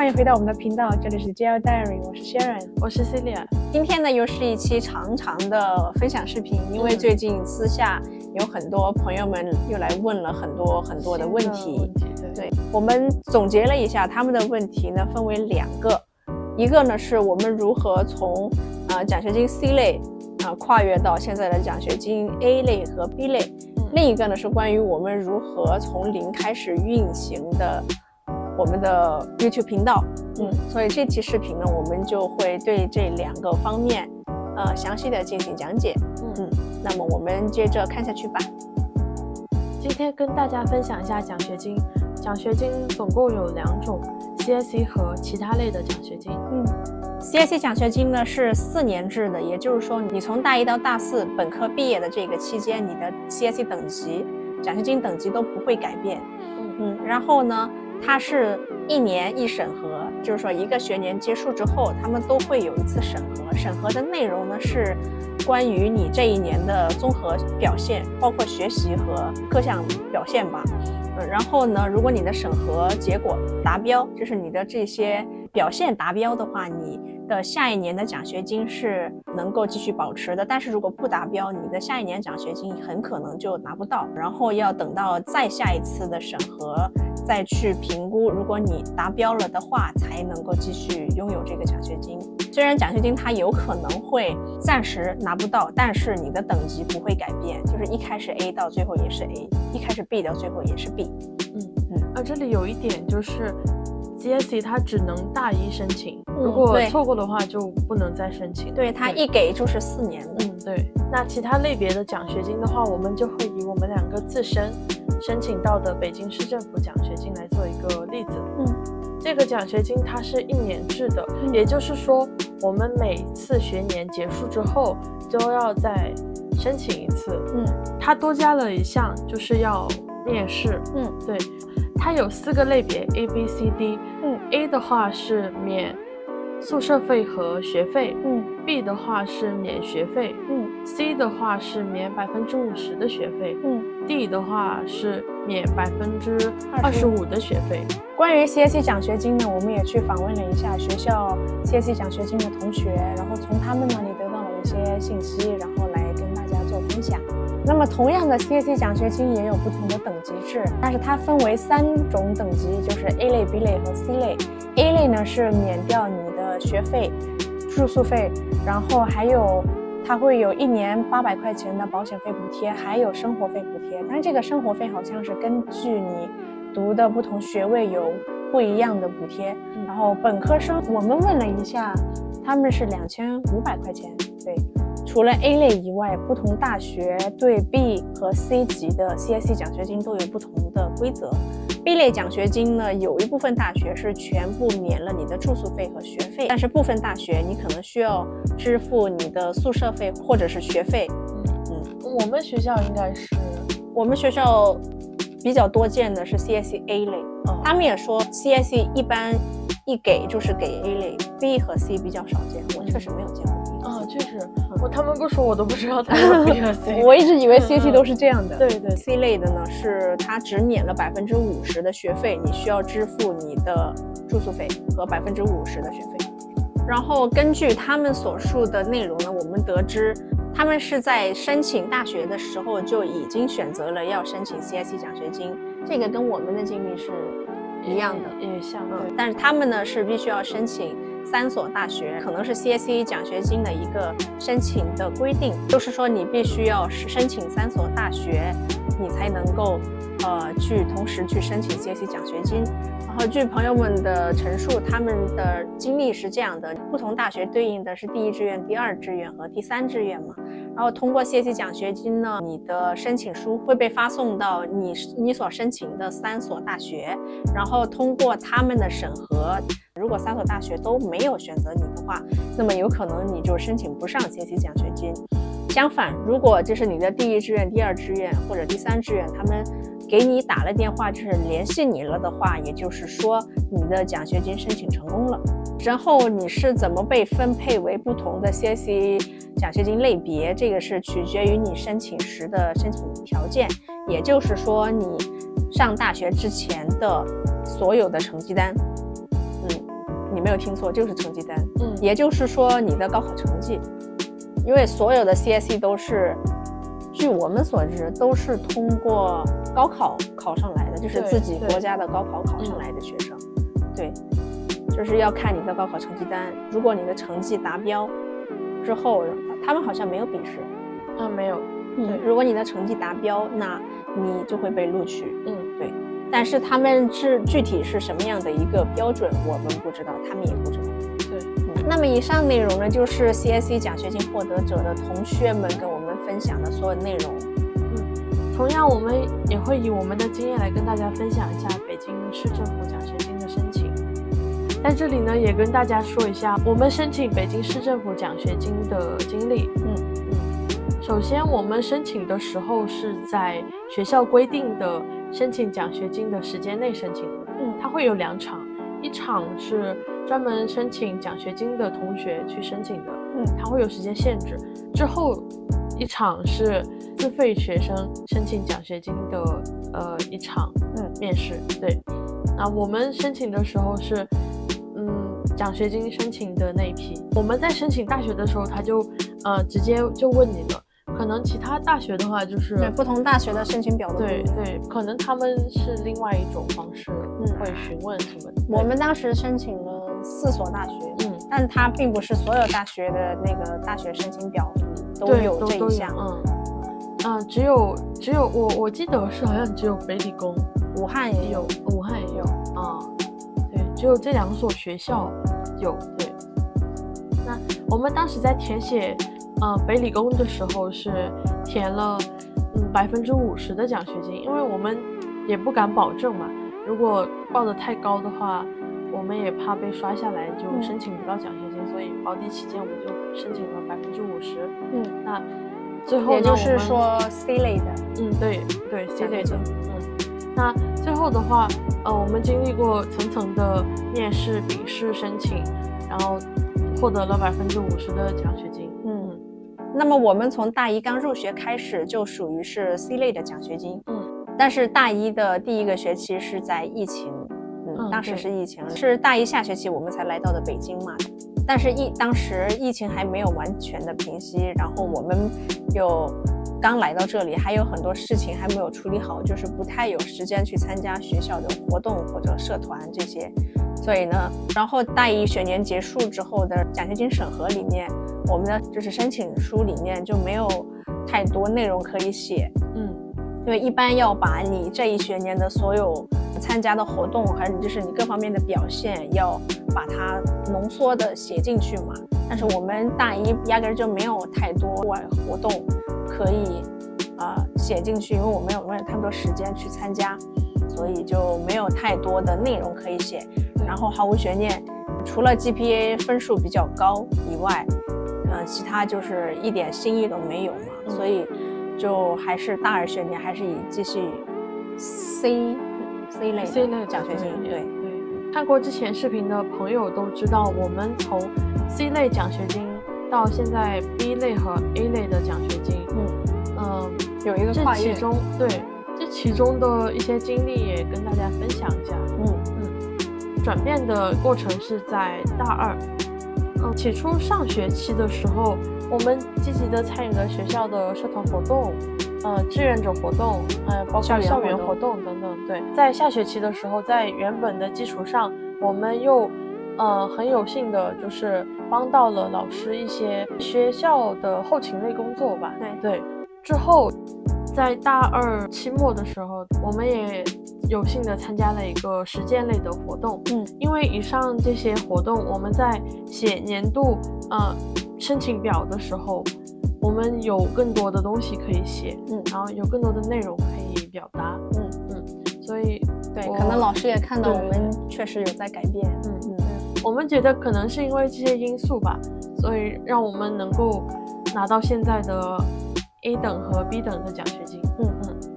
欢迎回到我们的频道，这里是 GL Diary， 我是 Sharon， 我是 Celia。今天呢又是一期长的分享视频，因为最近私下有很多朋友们又来问了很多的问题。对，我们总结了一下他们的问题呢，分为两个，一个呢是我们如何从奖学金 C 类跨越到现在的奖学金 A 类和 B 类，另一个呢是关于我们如何从零开始运行的我们的 YouTube 频道。所以这期视频呢，我们就会对这两个方面详细的进行讲解。那么我们接着看下去吧。今天跟大家分享一下奖学金。奖学金总共有两种， CSE 和其他类的奖学金。CSE 奖学金呢是4年制的，也就是说你从大一到大四本科毕业的这个期间，你的 CSE 等级、奖学金等级都不会改变。然后呢，它是1年1审核，就是说一个学年结束之后，他们都会有一次审核。审核的内容呢是关于你这一年的综合表现，包括学习和各项表现吧。然后呢，如果你的审核结果达标，就是你的这些表现达标的话，你的下一年的奖学金是能够继续保持的。但是如果不达标，你的下一年奖学金很可能就拿不到，然后要等到再下一次的审核再去评估，如果你达标了的话，才能够继续拥有这个奖学金。虽然奖学金它有可能会暂时拿不到，但是你的等级不会改变，就是一开始 A 到最后也是 A， 一开始 B 到最后也是 B。这里有一点就是 GSE 它只能大一申请，如果错过的话就不能再申请。对，它一给就是4年。对。那其他类别的奖学金的话，我们就会以我们两个自身申请到的北京市政府奖学金来做一个例子。这个奖学金它是1年制的，也就是说我们每次学年结束之后都要再申请一次。它多加了一项，就是要面试。对，它有4个类别 A B C D。A 的话是免宿舍费和学费。B 的话是免学费。C 的话是免50%的学费。D 的话是免25%的学费。关于 CSE 奖学金呢，我们也去访问了一下学校 CSE 奖学金的同学，然后从他们那里得到了一些信息，然后来跟大家做分享。那么同样的 CSE 奖学金也有不同的等级制，但是它分为3种等级，就是 A 类、B 类和 C 类。A 类呢是免掉你的学费、住宿费，然后还有它会有1年800块钱的保险费补贴，还有生活费补贴。但是这个生活费好像是根据你读的不同学位有不一样的补贴。然后本科生我们问了一下，他们是2500块钱。对，除了 A 类以外，不同大学对 B 和 C 级的 CSE 奖学金都有不同的规则。B 类奖学金呢，有一部分大学是全部免了你的住宿费和学费，但是部分大学你可能需要支付你的宿舍费或者是学费。我们学校应该是，我们学校比较多见的是 CSE A 类。他们也说 CSE 一般一给就是给 A 类， B 和 C 比较少见，我确实没有见过。确实，他们不说我都不知道他们有 B 和 C。我一直以为 CSE 都是这样的。对。C 类的呢，是它只免了50%的学费，你需要支付你的住宿费和50%的学费。然后根据他们所述的内容呢，我们得知他们是在申请大学的时候就已经选择了要申请 CSE 奖学金，这个跟我们的经历是一样的，也像。但是他们呢是必须要申请3所大学，可能是 CSE 奖学金的一个申请的规定，就是说你必须要申请3所大学，你才能够同时去申请 CSE 奖学金。然后据朋友们的陈述，他们的经历是这样的，不同大学对应的是第1志愿、第2志愿和第3志愿嘛。然后通过 CSE 奖学金呢，你的申请书会被发送到你所申请的3所大学，然后通过他们的审核，如果3所大学都没有选择你的话，那么有可能你就申请不上 CSE 奖学金。相反，如果这是你的第1志愿、第2志愿或者第3志愿，他们给你打了电话，就是联系你了的话，也就是说你的奖学金申请成功了。然后你是怎么被分配为不同的 CSE 奖学金类别，这个是取决于你申请时的申请条件，也就是说你上大学之前的所有的成绩单。你没有听错，就是成绩单。也就是说你的高考成绩，因为所有的 CSE 都是，据我们所知，都是通过高考考上来的，就是自己国家的高考考上来的学生。对，就是要看你的高考成绩单。如果你的成绩达标之后，他们好像没有笔试。没有。对，如果你的成绩达标，那你就会被录取。对。但是他们具体是什么样的一个标准，我们不知道，他们也不知道。对。那么以上内容呢，就是 CSE 奖学金获得者的同学们跟我们分享的所有内容。同样我们也会以我们的经验来跟大家分享一下北京市政府奖学金的申请。在这里呢，也跟大家说一下我们申请北京市政府奖学金的经历。首先我们申请的时候是在学校规定的申请奖学金的时间内申请的。它会有2场，一场是专门申请奖学金的同学去申请的，它会有时间限制。之后一场是自费学生申请奖学金的一场面试。对，那我们申请的时候是奖学金申请的那一批。我们在申请大学的时候，他就直接就问你了。可能其他大学的话，就是对不同大学的申请表的。对，可能他们是另外一种方式，会询问什么的。我们当时申请了4所大学，但它并不是所有大学的那个大学申请表都有这一项。只有我记得是好像只有北理工，武汉也有。对，只有这2所学校有。对，那我们当时在填写北理工的时候是填了50%的奖学金，因为我们也不敢保证嘛，如果报得太高的话，我们也怕被刷下来就申请不到奖学金，所以保底起见我们就申请了50%。那最后呢，也就是说 C 类的。对 C 类的。那最后的话我们经历过层层的面试、笔试、申请，然后获得了50%的奖学金。那么我们从大一刚入学开始就属于是 C 类的奖学金。但是大一的第1个学期是在疫情，当时是疫情，是大一下学期我们才来到的北京嘛。但是当时疫情还没有完全的平息，然后我们又刚来到这里，还有很多事情还没有处理好，就是不太有时间去参加学校的活动或者社团这些。所以呢，然后大一学年结束之后的奖学金审核里面，我们的就是申请书里面就没有太多内容可以写。因为一般要把你这一学年的所有参加的活动，还有就是你各方面的表现，要把它浓缩的写进去嘛。但是我们大一压根就没有太多户外活动可以写进去，因为我们没有太多时间去参加，所以就没有太多的内容可以写。然后毫无悬念，除了 GPA 分数比较高以外，其他就是一点新意都没有嘛。所以就还是大2学年还是以继续 C 类奖学金。对，看过之前视频的朋友都知道，我们从 C 类奖学金到现在 B 类和 A 类的奖学金，有一个跨越。这其中的一些经历也跟大家分享一下。转变的过程是在大2。起初上学期的时候，我们积极的参与了学校的社团活动、志愿者活动，包括校园活动等等。对，在下学期的时候，在原本的基础上，我们又很有幸的就是帮到了老师一些学校的后勤类工作吧。对，之后在大2期末的时候，我们也有幸的参加了一个实践类的活动。因为以上这些活动，我们在写年度申请表的时候，我们有更多的东西可以写，然后有更多的内容可以表达。所以对，可能老师也看到我们确实有在改变。我们觉得可能是因为这些因素吧，所以让我们能够拿到现在的 A 等和 B 等的奖学金。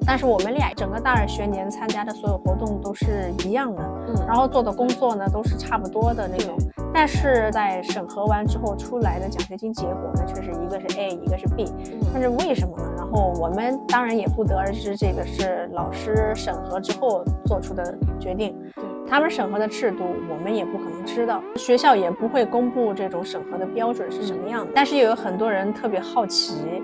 但是我们俩整个大2学年参加的所有活动都是一样的，然后做的工作呢都是差不多的那种。但是在审核完之后出来的奖学金结果呢，却是一个是 A， 一个是 B。但是为什么呢？然后我们当然也不得而知，这个是老师审核之后做出的决定。他们审核的制度我们也不可能知道，学校也不会公布这种审核的标准是什么样的。但是也有很多人特别好奇，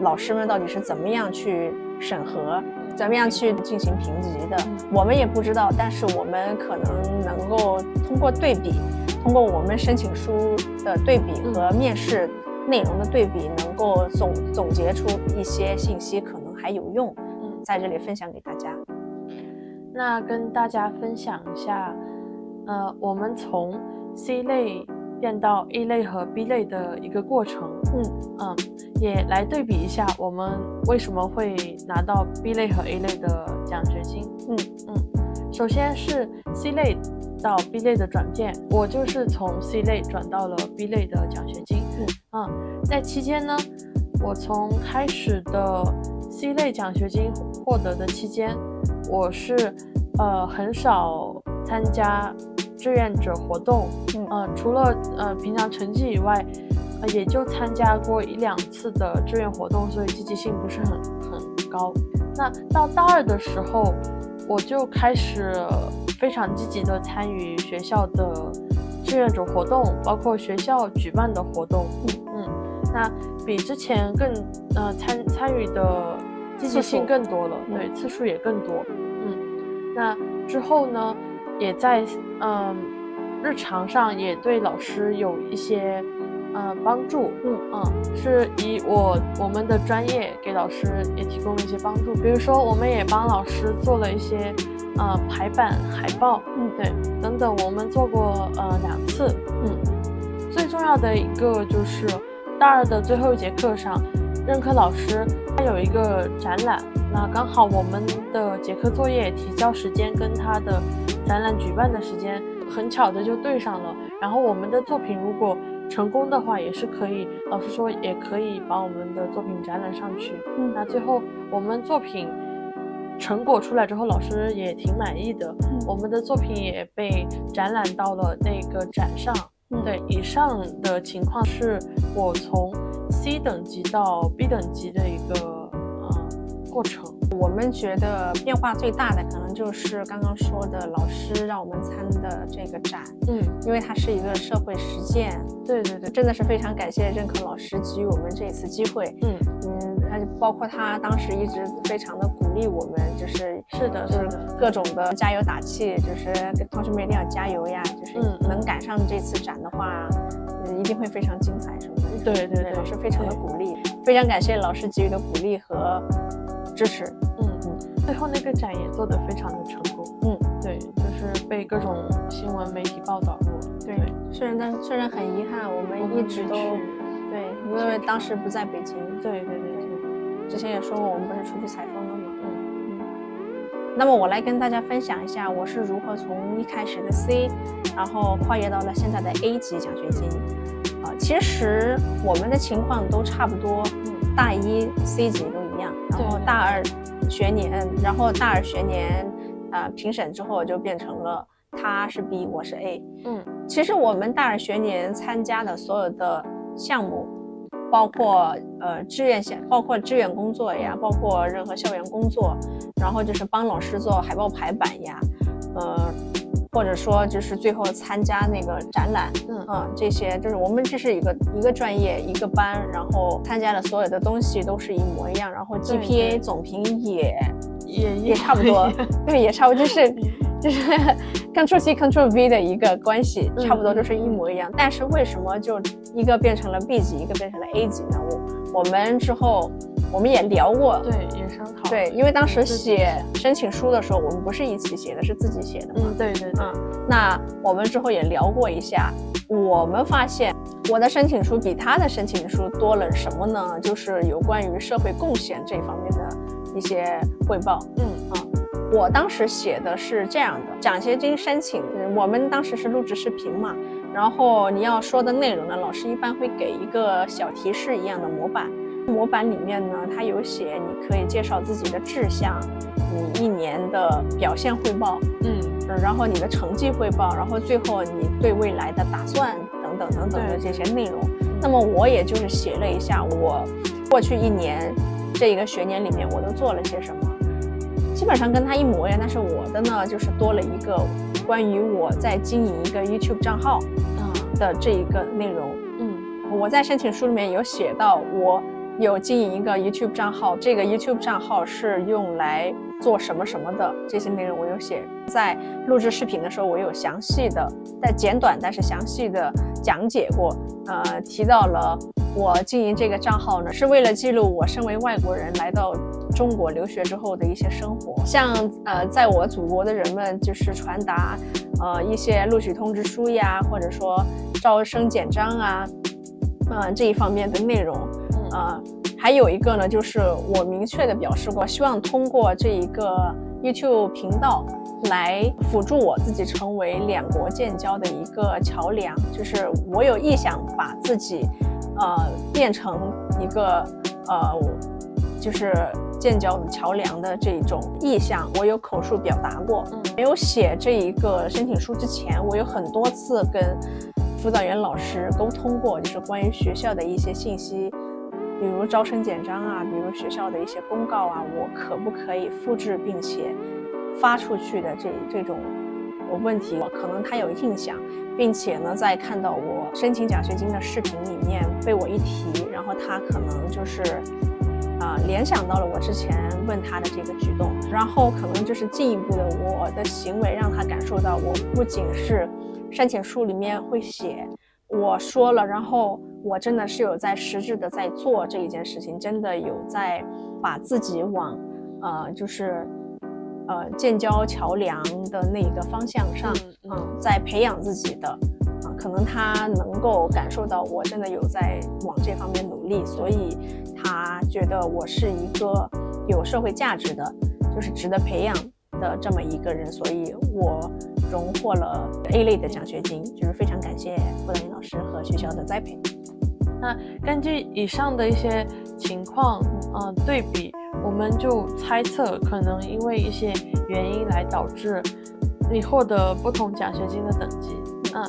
老师们到底是怎么样去审核，怎么样去进行评级的，我们也不知道。但是我们可能够通过对比，通过我们申请书的对比和面试内容的对比，能够总结出一些信息，可能还有用，在这里分享给大家。那跟大家分享一下，我们从 C 类变到 A 类和 B 类的一个过程，也来对比一下我们为什么会拿到 B 类和 A 类的奖学金。首先是 C 类到 B 类的转变，我就是从 C 类转到了 B 类的奖学金。在期间呢，我从开始的 C 类奖学金获得的期间，我是很少参加志愿者活动，除了平常成绩以外，也就参加过1-2次的志愿活动，所以积极性不是很高。那到大2的时候，我就开始非常积极的参与学校的志愿者活动，包括学校举办的活动。那比之前更参与的积极性更多了，对，次数也更多。那之后呢，也在日常上也对老师有一些帮助。是以我们的专业给老师也提供了一些帮助，比如说我们也帮老师做了一些排版海报，对，等等，我们做过2次。最重要的一个就是大2的最后一节课上，任课老师他有一个展览，那刚好我们的节课作业提交时间跟他的展览举办的时间很巧的就对上了，然后我们的作品如果成功的话，也是可以，老师说也可以把我们的作品展览上去。那最后我们作品成果出来之后，老师也挺满意的，我们的作品也被展览到了那个展上。对，以上的情况是我从 C 等级到 B 等级的一个过程。我们觉得变化最大的可能就是刚刚说的老师让我们参的这个展，因为它是一个社会实践。对，真的是非常感谢任课老师给予我们这次机会。包括他当时一直非常的鼓励我们，就是各种的加油打气，就是同学们一定要加油呀，就是能赶上这次展的话，一定会非常精彩什么的。对，老师非常的鼓励，非常感谢老师给予的鼓励和支持。最后那个展也做得非常的成功。对，就是被各种新闻媒体报道过。对，虽然很遗憾，我们一直都对，因为当时不在北京。对，之前也说过，我们不是出去采风了吗？那么我来跟大家分享一下，我是如何从一开始的 C， 然后跨越到了现在的 A 级奖学金。其实我们的情况都差不多，大1 C 级都一样，然后大2学年，然后大2学年评审之后就变成了他是 B， 我是 A。其实我们大2学年参加的所有的项目，包括志愿工作呀，包括任何校园工作，然后就是帮老师做海报排版呀，或者说就是最后参加那个展览，这些就是我们这是一个专业一个班，然后参加的所有的东西都是一模一样，然后 GPA 总评也差不多，对，也差不多就是Ctrl C Ctrl V 的一个关系，差不多都是一模一样。但是为什么就一个变成了 B 级，一个变成了 A 级呢？我们之后我们也聊过，对，也商讨。对，因为当时写申请书的时候，我们不是一起写的，是自己写的嘛。对。那我们之后也聊过一下，我们发现我的申请书比他的申请书多了什么呢？就是有关于社会贡献这方面的一些汇报。我当时写的是这样的，奖学金申请，我们当时是录制视频嘛，然后你要说的内容呢，老师一般会给一个小提示一样的模板，模板里面呢，它有写你可以介绍自己的志向，你1年的表现汇报，然后你的成绩汇报，然后最后你对未来的打算等等的这些内容。那么我也就是写了一下我过去1年这一个学年里面我都做了些什么，基本上跟他一模一样，但是我的呢就是多了一个关于我在经营一个 YouTube 账号的这一个内容。我在申请书里面有写到我有经营一个 YouTube 账号，这个 YouTube 账号是用来做什么什么的，这些内容我有写。在录制视频的时候我有详细的简短但是详细的讲解过，提到了我经营这个账号呢是为了记录我身为外国人来到中国留学之后的一些生活，像在我祖国的人们就是传达一些录取通知书呀，或者说招生简章啊这一方面的内容。还有一个呢，就是我明确的表示过，希望通过这一个 YouTube 频道来辅助我自己成为两国建交的一个桥梁，就是我有意向把自己变成一个就是建交的桥梁的这种意向，我有口述表达过。没有写这一个申请书之前，我有很多次跟辅导员老师沟通过，就是关于学校的一些信息，比如招生简章啊，比如学校的一些公告啊，我可不可以复制并且发出去的这种问题，可能他有印象，并且呢在看到我申请奖学金的视频里面被我一提，然后他可能就是联想到了我之前问他的这个举动，然后可能就是进一步的我的行为让他感受到我不仅是申请书里面会写我说了，然后我真的是有在实质的在做这一件事情，真的有在把自己往就是建交桥梁的那个方向上在培养自己的可能他能够感受到我真的有在往这方面努力，所以他觉得我是一个有社会价值的，就是值得培养的这么一个人，所以我荣获了 A 类的奖学金，就是非常感谢辅导员老师和学校的栽培。那根据以上的一些情况对比，我们就猜测可能因为一些原因来导致你获得不同奖学金的等级。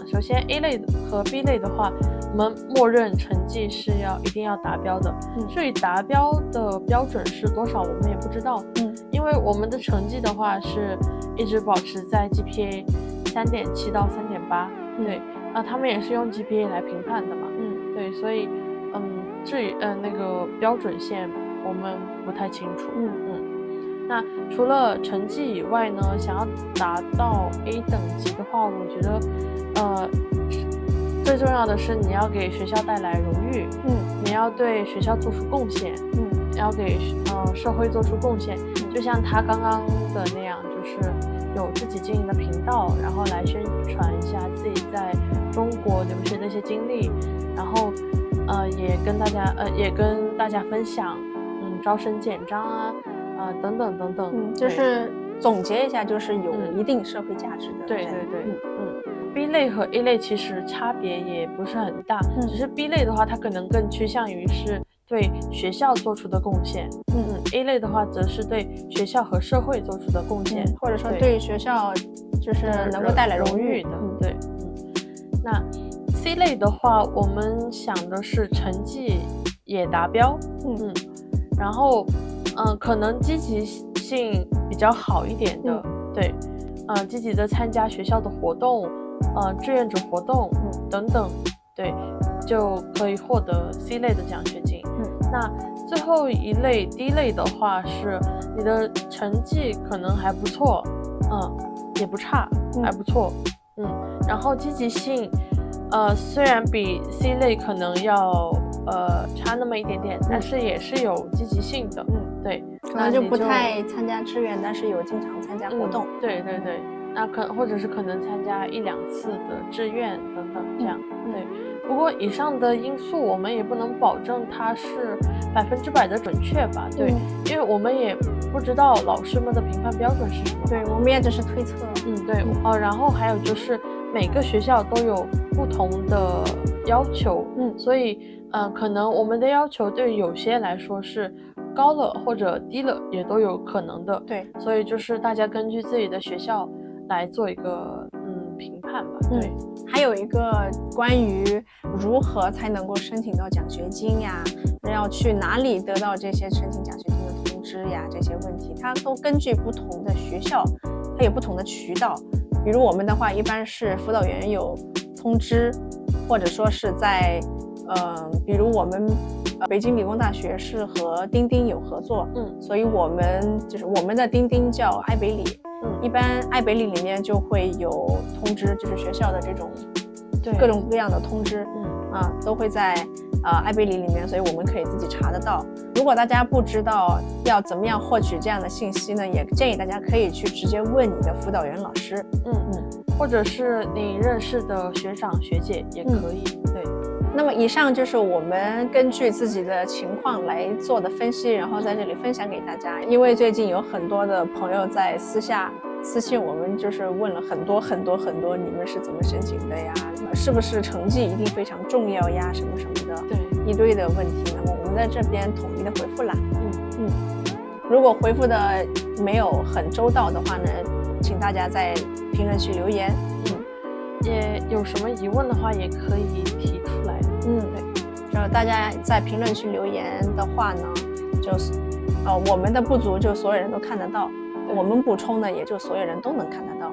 首先 A 类和 B 类的话，我们默认成绩是一定要达标的。至于达标的标准是多少，我们也不知道。因为我们的成绩的话是一直保持在 GPA 3.7 到 3.8。对，他们也是用 GPA 来评判的嘛。对，所以至于那个标准线我们不太清楚。那除了成绩以外呢，想要达到 A 等级的话，我觉得最重要的是你要给学校带来荣誉，你要对学校做出贡献，要给社会做出贡献。就像他刚刚的那样，就是有自己经营的频道，然后来宣传一下自己在中国留学的一些经历，然后也跟大家分享招生简章等等等等。就是总结一下，就是有一定社会价值的。对。B 类和 A 类其实差别也不是很大，只是 B 类的话它可能更趋向于是对学校做出的贡献，A 类的话则是对学校和社会做出的贡献，或者说对学校就是能够带来荣誉的。对。那 C 类的话，我们想的是成绩也达标，然后可能积极性比较好一点的，对，积极的参加学校的活动，志愿者活动等等，对，就可以获得 C 类的奖学金。那最后一类 D 类的话，是你的成绩可能还不错，也不差，还不错，然后积极性虽然比 C 类可能要差那么一点点，但是也是有积极性的，对，可能就不太参加志愿，但是有经常参加活动，对，那或者是可能参加1-2次的志愿等等这样，对。不过以上的因素我们也不能保证它是100%的准确吧，对，因为我们也不知道老师们的评判标准是什么，对，我们也只是推测，对，然后还有就是每个学校都有不同的要求，所以可能我们的要求对有些来说是高了或者低了也都有可能的，对，所以就是大家根据自己的学校来做一个评判吧，对。还有一个关于如何才能够申请到奖学金呀，要去哪里得到这些申请奖学金的通知呀，这些问题它都根据不同的学校它有不同的渠道，比如我们的话，一般是辅导员有通知，或者说是在比如我们北京理工大学是和钉钉有合作，所以我们的钉钉叫爱北理，一般爱北理里面就会有通知，就是学校的这种各种各样的通知，都会在爱北理里面，所以我们可以自己查得到。如果大家不知道要怎么样获取这样的信息呢，也建议大家可以去直接问你的辅导员老师，或者是你认识的学长学姐也可以。对。那么以上就是我们根据自己的情况来做的分析，然后在这里分享给大家。因为最近有很多的朋友在私下私信我们，就是问了很多你们是怎么申请的呀，是不是成绩一定非常重要呀，什么什么的，对，一堆的问题。那么我们在这边统一的回复啦。如果回复的没有很周到的话呢，请大家在评论区留言。也有什么疑问的话也可以提出来。对，就大家在评论区留言的话呢，就是我们的不足就所有人都看得到，我们补充的也就所有人都能看得到。